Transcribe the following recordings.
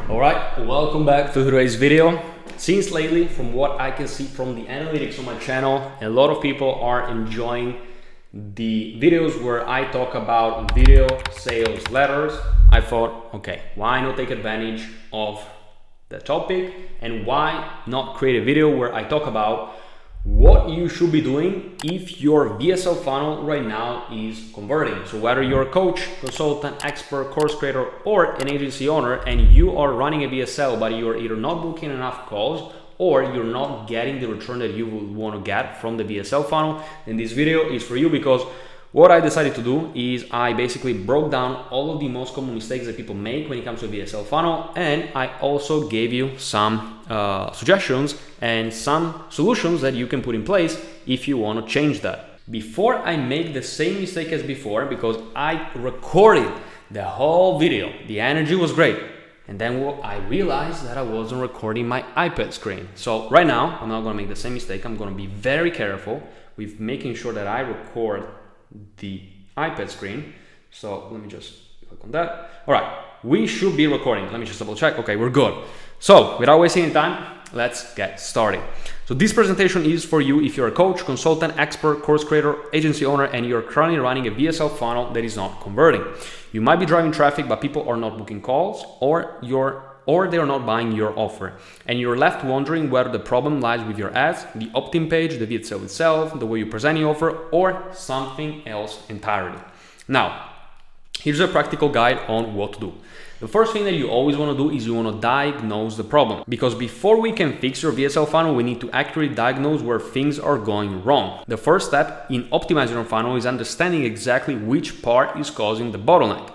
Alright, welcome back to today's video. Since lately, from what I can see from the analytics on my channel, a lot of people are enjoying the videos where I talk about video sales letters. I thought, okay, why not take advantage of the topic and why not create a video where I talk about what you should be doing if your VSL funnel right now is converting. So whether you're a coach, consultant, expert, course creator, or an agency owner, and you are running a VSL, but you're either not booking enough calls or you're not getting the return that you would want to get from the VSL funnel, then this video is for you, because what I decided to do is I basically broke down all of the most common mistakes that people make when it comes to a VSL funnel, and I also gave you some suggestions and some solutions that you can put in place if you want to change that. Before I make the same mistake as before, because I recorded the whole video, the energy was great, and then I realized that I wasn't recording my iPad screen. So right now, I'm not going to make the same mistake. I'm going to be very careful with making sure that I record the iPad screen. So let me just click on that. All right, we should be recording. Let me just double check. Okay, we're good. So without wasting any time, let's get started. So this presentation is for you if you're a coach, consultant, expert, course creator, agency owner, and you're currently running a VSL funnel that is not converting. You might be driving traffic, but people are not booking calls, or they are not buying your offer, and you're left wondering whether the problem lies with your ads, the opt-in page, the VSL itself, the way you present your offer, or something else entirely. Now, here's a practical guide on what to do. The first thing that you always want to do is you want to diagnose the problem, because before we can fix your VSL funnel, we need to accurately diagnose where things are going wrong. The first step in optimizing your funnel is understanding exactly which part is causing the bottleneck.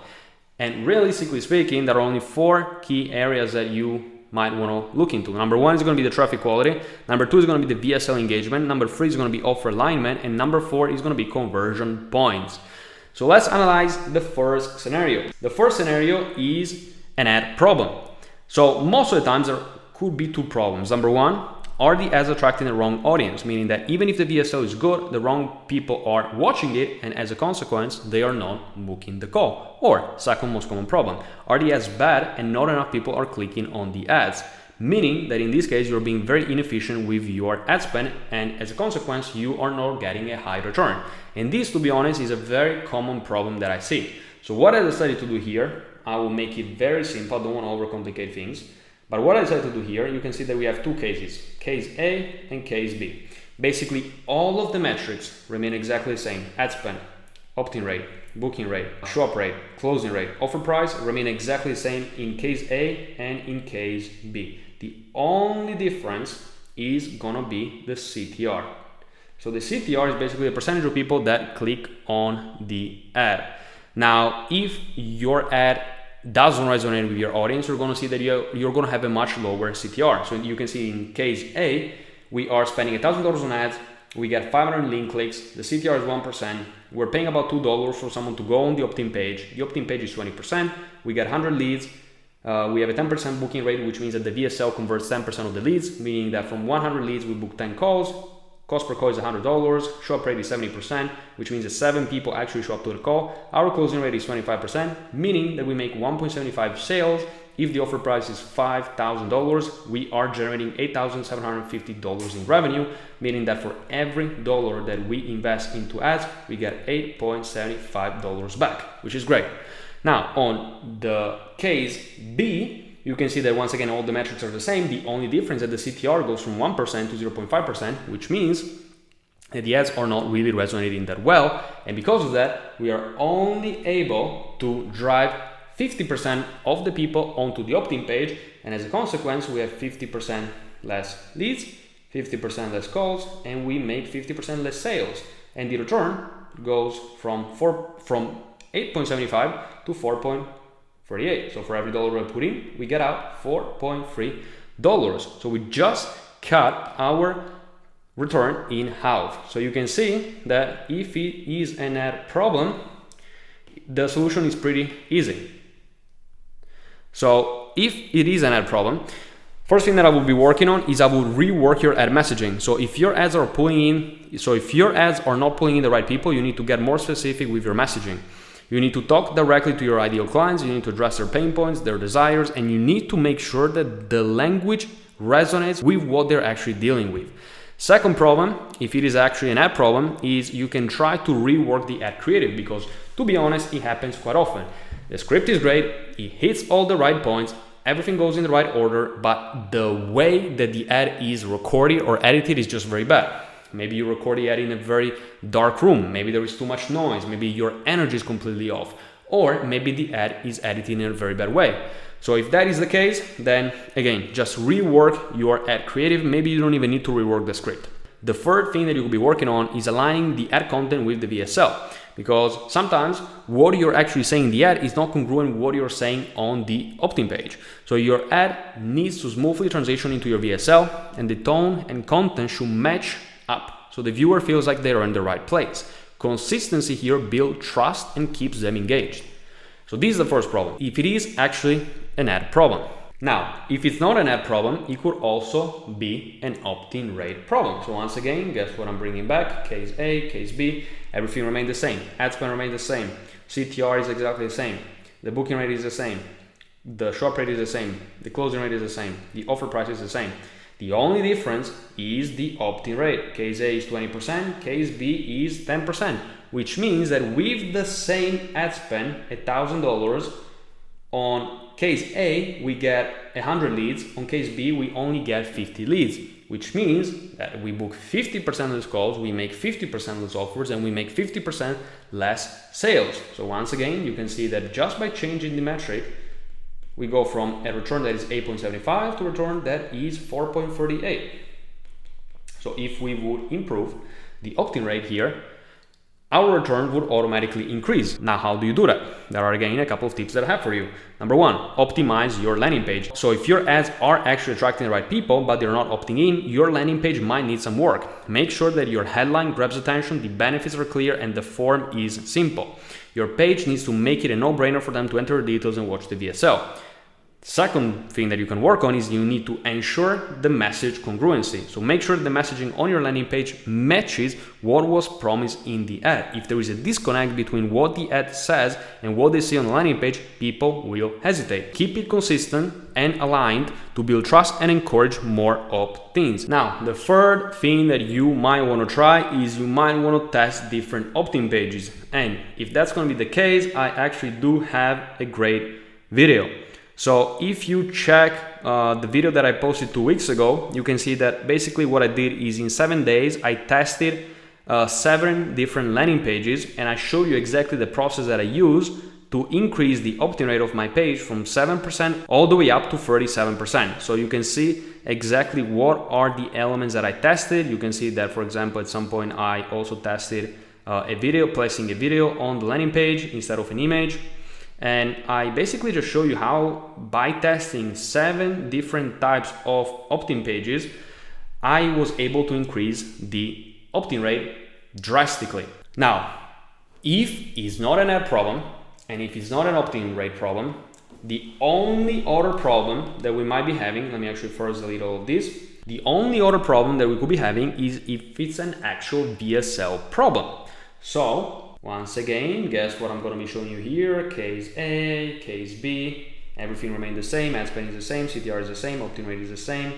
And realistically speaking, there are only 4 key areas that you might want to look into. Number 1 is going to be the traffic quality. Number 2 is going to be the VSL engagement. Number 3 is going to be offer alignment. And number 4 is going to be conversion points. So let's analyze the first scenario. The first scenario is an ad problem. So most of the times there could be 2 problems. Number 1, are the ads attracting the wrong audience? Meaning that even if the VSL is good, the wrong people are watching it, and as a consequence, they are not booking the call. Or, second most common problem, are the ads bad and not enough people are clicking on the ads? Meaning that in this case, you're being very inefficient with your ad spend, and as a consequence, you are not getting a high return. And this, to be honest, is a very common problem that I see. So what I decided to do here, I will make it very simple. I don't want to overcomplicate things. But what I decided to do here, you can see that we have 2 cases, case A and case B. Basically, all of the metrics remain exactly the same. Ad spend, opt-in rate, booking rate, show-up rate, closing rate, offer price remain exactly the same in case A and in case B. The only difference is gonna be the CTR. So the CTR is basically the percentage of people that click on the ad. Now, if your ad doesn't resonate with your audience, you're going to see that you're going to have a much lower CTR. So you can see in case A, we are spending $1,000 on ads, we get 500 link clicks, the CTR is 1%, we're paying about $2 for someone to go on the opt-in page, the opt-in page is 20%, we get 100 leads, we have a 10% booking rate, which means that the VSL converts 10% of the leads, meaning that from 100 leads, we book 10 calls, cost per call is $100, show-up rate is 70%, which means that 7 people actually show up to the call. Our closing rate is 25%, meaning that we make 1.75 sales. If the offer price is $5,000, we are generating $8,750 in revenue, meaning that for every dollar that we invest into ads, we get $8.75 back, which is great. Now, on the case B, you can see that once again, all the metrics are the same. The only difference is that the CTR goes from 1% to 0.5%, which means that the ads are not really resonating that well. And because of that, we are only able to drive 50% of the people onto the opt-in page. And as a consequence, we have 50% less leads, 50% less calls, and we make 50% less sales. And the return goes from 8.75 to 4.48. So for every dollar we put in, we get out $4.3. So we just cut our return in half. So you can see that if it is an ad problem, the solution is pretty easy. So if it is an ad problem, first thing that I will be working on is I will rework your ad messaging. So if your ads are not pulling in the right people, you need to get more specific with your messaging. You need to talk directly to your ideal clients, you need to address their pain points, their desires, and you need to make sure that the language resonates with what they're actually dealing with. Second problem, if it is actually an ad problem, is you can try to rework the ad creative, because to be honest, it happens quite often. The script is great, it hits all the right points, everything goes in the right order, but the way that the ad is recorded or edited is just very bad. Maybe you record the ad in a very dark room, maybe there is too much noise, maybe your energy is completely off, or maybe the ad is edited in a very bad way. So if that is the case, then again, just rework your ad creative. Maybe you don't even need to rework the script. The third thing that you could be working on is aligning the ad content with the VSL, because sometimes what you're actually saying in the ad is not congruent with what you're saying on the opt-in page. So your ad needs to smoothly transition into your VSL, and the tone and content should match up so the viewer feels like they're in the right place. Consistency here builds trust and keeps them engaged. So this is the first problem, if it is actually an ad problem. Now, if it's not an ad problem, it could also be an opt-in rate problem. So once again, guess what I'm bringing back? Case A, case B, everything remains the same. Ad spend remains the same. CTR is exactly the same. The booking rate is the same. The shop rate is the same. The closing rate is the same. The offer price is the same. The only difference is the opt-in rate. Case A is 20%, case B is 10%, which means that with the same ad spend, $1,000, on case A, we get 100 leads. On case B, we only get 50 leads, which means that we book 50% of those calls, we make 50% of those offers, and we make 50% less sales. So once again, you can see that just by changing the metric, we go from a return that is 8.75 to a return that is 4.38. So if we would improve the opt-in rate here, our return would automatically increase. Now, how do you do that? There are again a couple of tips that I have for you. Number one, optimize your landing page. So if your ads are actually attracting the right people, but they're not opting in, your landing page might need some work. Make sure that your headline grabs attention, the benefits are clear, and the form is simple. Your page needs to make it a no-brainer for them to enter the details and watch the VSL. Second thing that you can work on is you need to ensure the message congruency. So make sure the messaging on your landing page matches what was promised in the ad. If there is a disconnect between what the ad says and what they see on the landing page, people will hesitate. Keep it consistent and aligned to build trust and encourage more opt-ins. Now, the third thing that you might want to try is you might want to test different opt-in pages. And if that's going to be the case, I actually do have a great video. So if you check the video that I posted 2 weeks ago, you can see that basically what I did is in 7 days, I tested 7 different landing pages, and I show you exactly the process that I use to increase the opt-in rate of my page from 7% all the way up to 37%. So you can see exactly what are the elements that I tested. You can see that, for example, at some point I also tested a video, placing a video on the landing page instead of an image. And I basically just show you how by testing 7 different types of opt-in pages, I was able to increase the opt-in rate drastically. Now, if it's not an ad problem, and if it's not an opt-in rate problem, the only other problem that we might be having, let me actually first delete all of this. The only other problem that we could be having is if it's an actual VSL problem. So, once again, guess what I'm going to be showing you here? Case A, case B, everything remains the same, ad spend is the same, CTR is the same, opt-in rate is the same,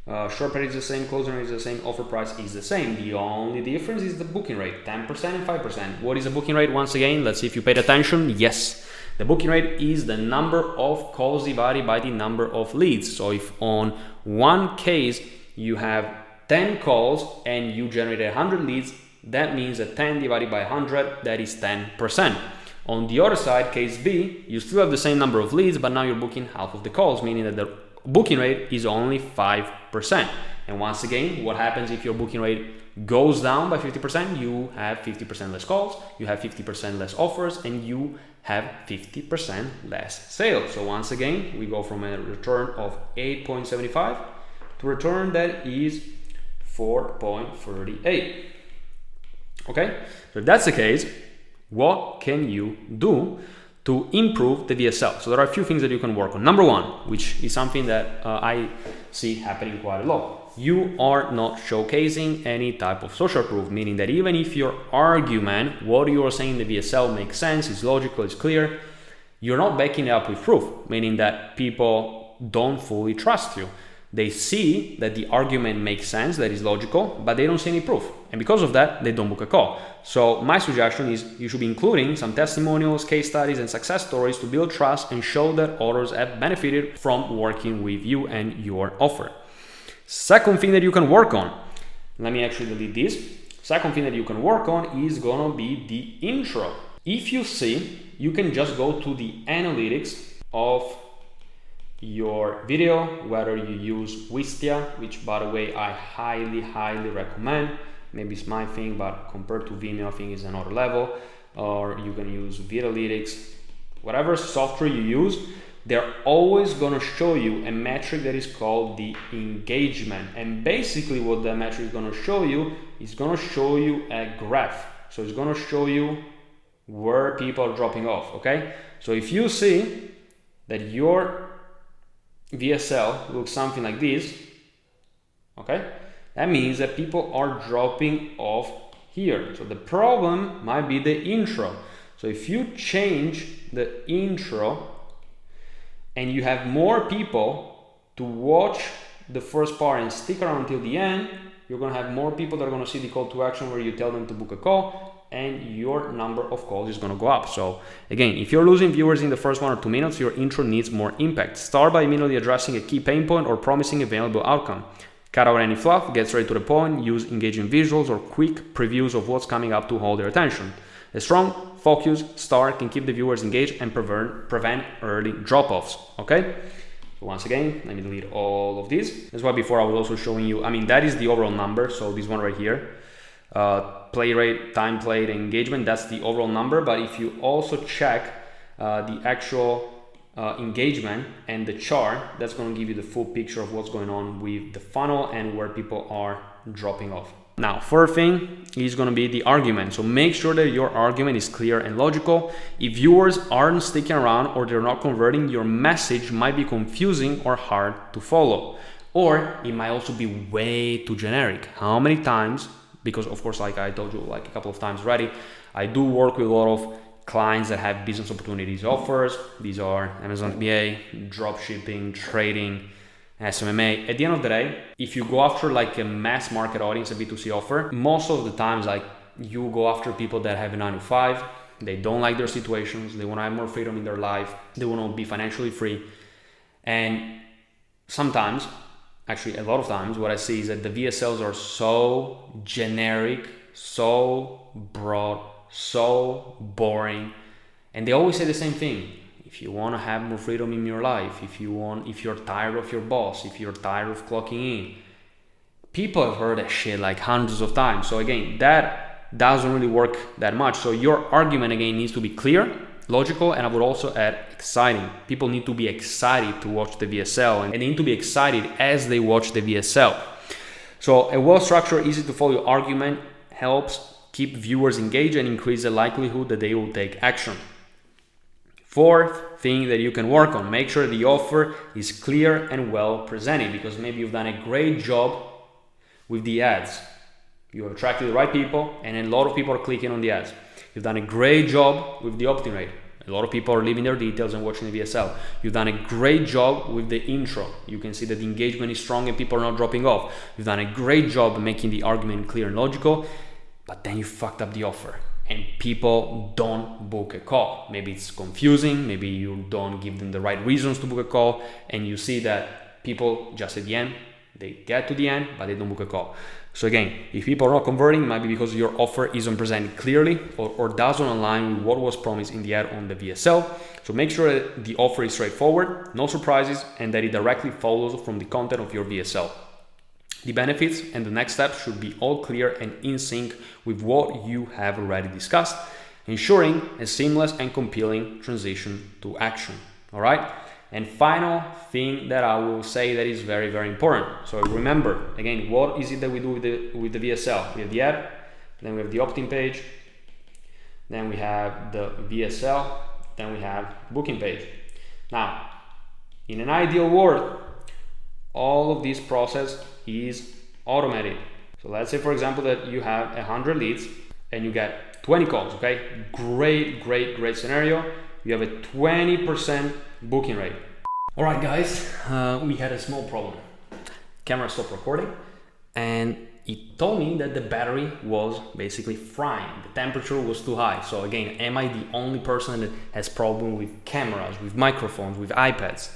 short rate is the same, closing rate is the same, offer price is the same. The only difference is the booking rate, 10% and 5%. What is the booking rate? Once again, let's see if you paid attention. Yes, the booking rate is the number of calls divided by the number of leads. So if on one case you have 10 calls and you generate 100 leads, that means that 10 divided by 100, that is 10%. On the other side, case B, you still have the same number of leads, but now you're booking half of the calls, meaning that the booking rate is only 5%. And once again, what happens if your booking rate goes down by 50%? You have 50% less calls, you have 50% less offers, and you have 50% less sales. So once again, we go from a return of 8.75 to a return that is 4.38. Okay, so if that's the case, what can you do to improve the VSL? So there are a few things that you can work on. Number one, which is something that I see happening quite a lot. you are not showcasing any type of social proof, meaning that even if your argument, what you are saying in the VSL makes sense, is logical, is clear, you're not backing it up with proof, meaning that people don't fully trust you. They see that the argument makes sense, that is logical, but they don't see any proof. And because of that, they don't book a call. So my suggestion is you should be including some testimonials, case studies, and success stories to build trust and show that others have benefited from working with you and your offer. Second thing that you can work on, let me actually delete this. Second thing that you can work on is gonna be the intro. If you see, you can just go to the analytics of your video, whether you use Wistia, which by the way I highly recommend. Maybe it's my thing, but compared to Vimeo I think is another level. Or you can use Vitalytics, whatever software you use, they're always going to show you a metric that is called the engagement. And basically what that metric is going to show you is going to show you a graph. So it's going to show you where people are dropping off, okay? So if you see that your VSL looks something like this, okay, that means that people are dropping off here. So the problem might be the intro. So if you change the intro and you have more people to watch the first part and stick around until the end, you're going to have more people that are going to see the call to action where you tell them to book a call, and your number of calls is going to go up. So again, if you're losing viewers in the first 1 or 2 minutes, your intro needs more impact. Start by immediately addressing a key pain point or promising a valuable outcome. Cut out any fluff, get straight to the point, use engaging visuals or quick previews of what's coming up to hold their attention. A strong, focused start can keep the viewers engaged and prevent early drop-offs, okay? So once again, let me delete all of this. That's why before I was also showing you, that is the overall number, so this one right here. Play rate, time played, engagement, that's the overall number. But if you also check the actual engagement and the chart, that's going to give you the full picture of what's going on with the funnel and where people are dropping off. Now, third thing is going to be the argument. So make sure that your argument is clear and logical. If viewers aren't sticking around or they're not converting, your message might be confusing or hard to follow. Or it might also be way too generic. How many times, because of course, like I told you like a couple of times already, I do work with a lot of clients that have business opportunities offers. These are Amazon FBA, drop shipping, trading, SMMA. At the end of the day, if you go after like a mass market audience, a B2C offer, most of the times like you go after people that have a 9 to 5, they don't like their situations, they want to have more freedom in their life, they want to be financially free. And sometimes, actually a lot of times, what I see is that the VSLs are so generic, so broad, so boring, and they always say the same thing. If you want to have more freedom in your life, if you're tired of your boss, if you're tired of clocking in, people have heard that shit like hundreds of times. So again, that doesn't really work that much. So your argument again needs to be clear, logical, and I would also add exciting. People need to be excited to watch the VSL, and they need to be excited as they watch the VSL. So a well-structured, easy to follow argument helps keep viewers engaged and increase the likelihood that they will take action. Fourth thing that you can work on, make sure the offer is clear and well presented, because maybe you've done a great job with the ads. You have attracted the right people and a lot of people are clicking on the ads. You've done a great job with the opt-in rate. A lot of people are leaving their details and watching the VSL. You've done a great job with the intro. You can see that the engagement is strong and people are not dropping off. You've done a great job making the argument clear and logical, but then you fucked up the offer and people don't book a call. Maybe it's confusing, maybe you don't give them the right reasons to book a call, and you see that people just at the end, they get to the end, but they don't book a call. So again, if people are not converting, it might be because your offer isn't presented clearly or doesn't align with what was promised in the ad on the VSL. So make sure that the offer is straightforward, no surprises, and that it directly follows from the content of your VSL. The benefits and the next steps should be all clear and in sync with what you have already discussed, ensuring a seamless and compelling transition to action. All right. And final thing that I will say that is very, very important. So remember, again, what is it that we do with the VSL? We have the ad, then we have the opt-in page, then we have the VSL, then we have booking page. Now, in an ideal world, all of this process is automated. So let's say, for example, that you have 100 leads and you get 20 calls, okay? Great scenario. You have a 20% booking rate. All right, guys, we had a small problem. Camera stopped recording and it told me that the battery was basically frying. The temperature was too high. So again, am I the only person that has problem with cameras, with microphones, with iPads?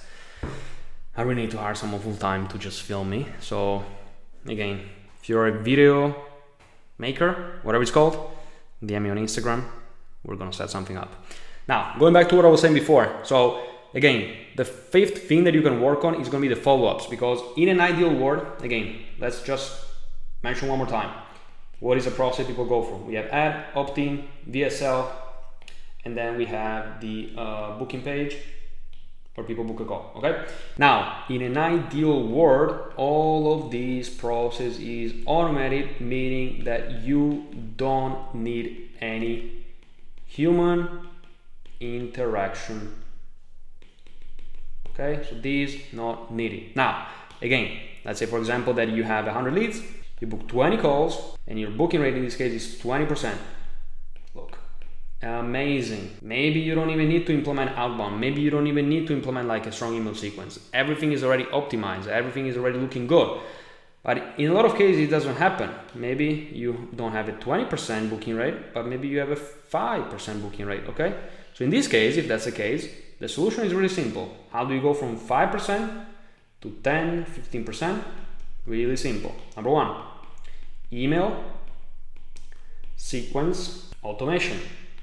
I really need to hire someone full time to just film me. So again, if you're a video maker, whatever it's called, DM me on Instagram. We're gonna set something up. Now, going back to what I was saying before. So again, the fifth thing that you can work on is gonna be the follow-ups, because in an ideal world, again, let's just mention one more time. What is the process people go through? We have ad, opt-in, VSL, and then we have the booking page where people book a call, okay? Now, in an ideal world, all of these process is automated, meaning that you don't need any human interaction. Okay, so these not needed. Now, again, let's say for example that you have 100 leads, you book 20 calls, and your booking rate in this case is 20%. Look, amazing. Maybe you don't even need to implement outbound. Maybe you don't even need to implement like a strong email sequence. Everything is already optimized. Everything is already looking good. But in a lot of cases, it doesn't happen. Maybe you don't have a 20% booking rate, but maybe you have a 5% booking rate, okay? So in this case, if that's the case, the solution is really simple. How do you go from 5% to 10, 15%? Really simple. Number one, email sequence automation.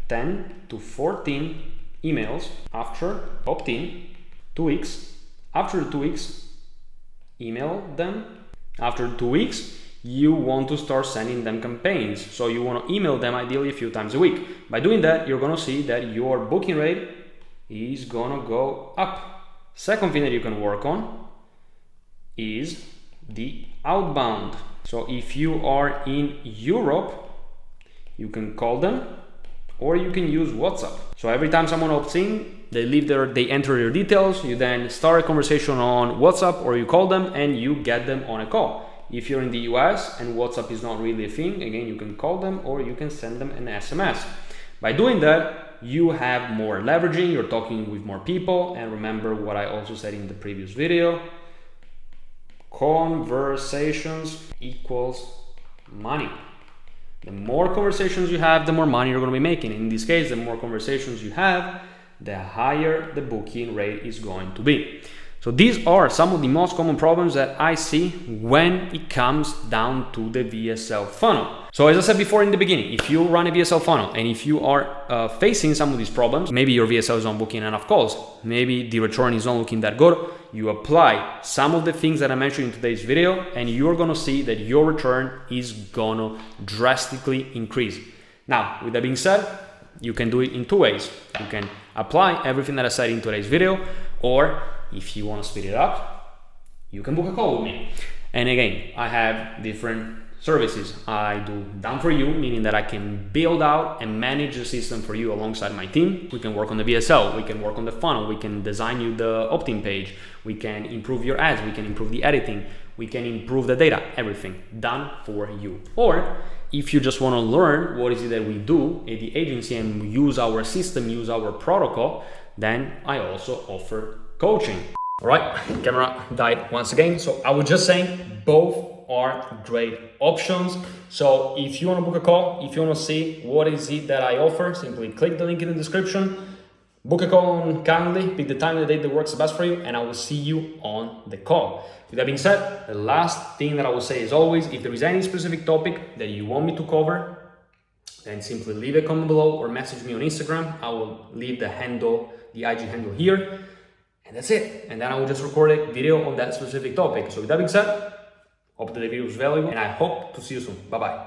10 to 14 emails after opt-in, 2 weeks. After 2 weeks, email them. After 2 weeks, you want to start sending them campaigns. So you want to email them ideally a few times a week. By doing that, you're going to see that your booking rate is going to go up. Second thing that you can work on is the outbound. So if you are in Europe, you can call them or you can use WhatsApp. So every time someone opts in, they enter their details, you then start a conversation on WhatsApp or you call them and you get them on a call. If you're in the US and WhatsApp is not really a thing, again, you can call them or you can send them an SMS. By doing that, you have more leveraging, you're talking with more people, and remember what I also said in the previous video, conversations equals money. The more conversations you have, the more money you're going to be making. In this case, the more conversations you have, the higher the booking rate is going to be. So these are some of the most common problems that I see when it comes down to the VSL funnel. So as I said before in the beginning, if you run a VSL funnel and if you are facing some of these problems, maybe your VSL is not booking enough calls, maybe the return is not looking that good, you apply some of the things that I mentioned in today's video and you're gonna see that your return is gonna drastically increase. Now, with that being said, you can do it in two ways. You can apply everything that I said in today's video, or if you want to speed it up, you can book a call with me. And again, I have different services. I do done for you, meaning that I can build out and manage the system for you alongside my team. We can work on the VSL, we can work on the funnel, we can design you the opt-in page, we can improve your ads, we can improve the editing, we can improve the data, everything done for you. Or if you just want to learn what is it that we do at the agency and use our system, use our protocol, then I also offer coaching. All right, camera died once again. So I was just saying both are great options. So if you want to book a call, if you want to see what is it that I offer, simply click the link in the description, book a call on Calendly, pick the time and the date that works the best for you, and I will see you on the call. With that being said, the last thing that I will say is always, if there is any specific topic that you want me to cover, then simply leave a comment below or message me on Instagram. I will leave the handle, the IG handle here. And that's it. And then I will just record a video on that specific topic. So with that being said, hope that the video was valuable and I hope to see you soon. Bye-bye.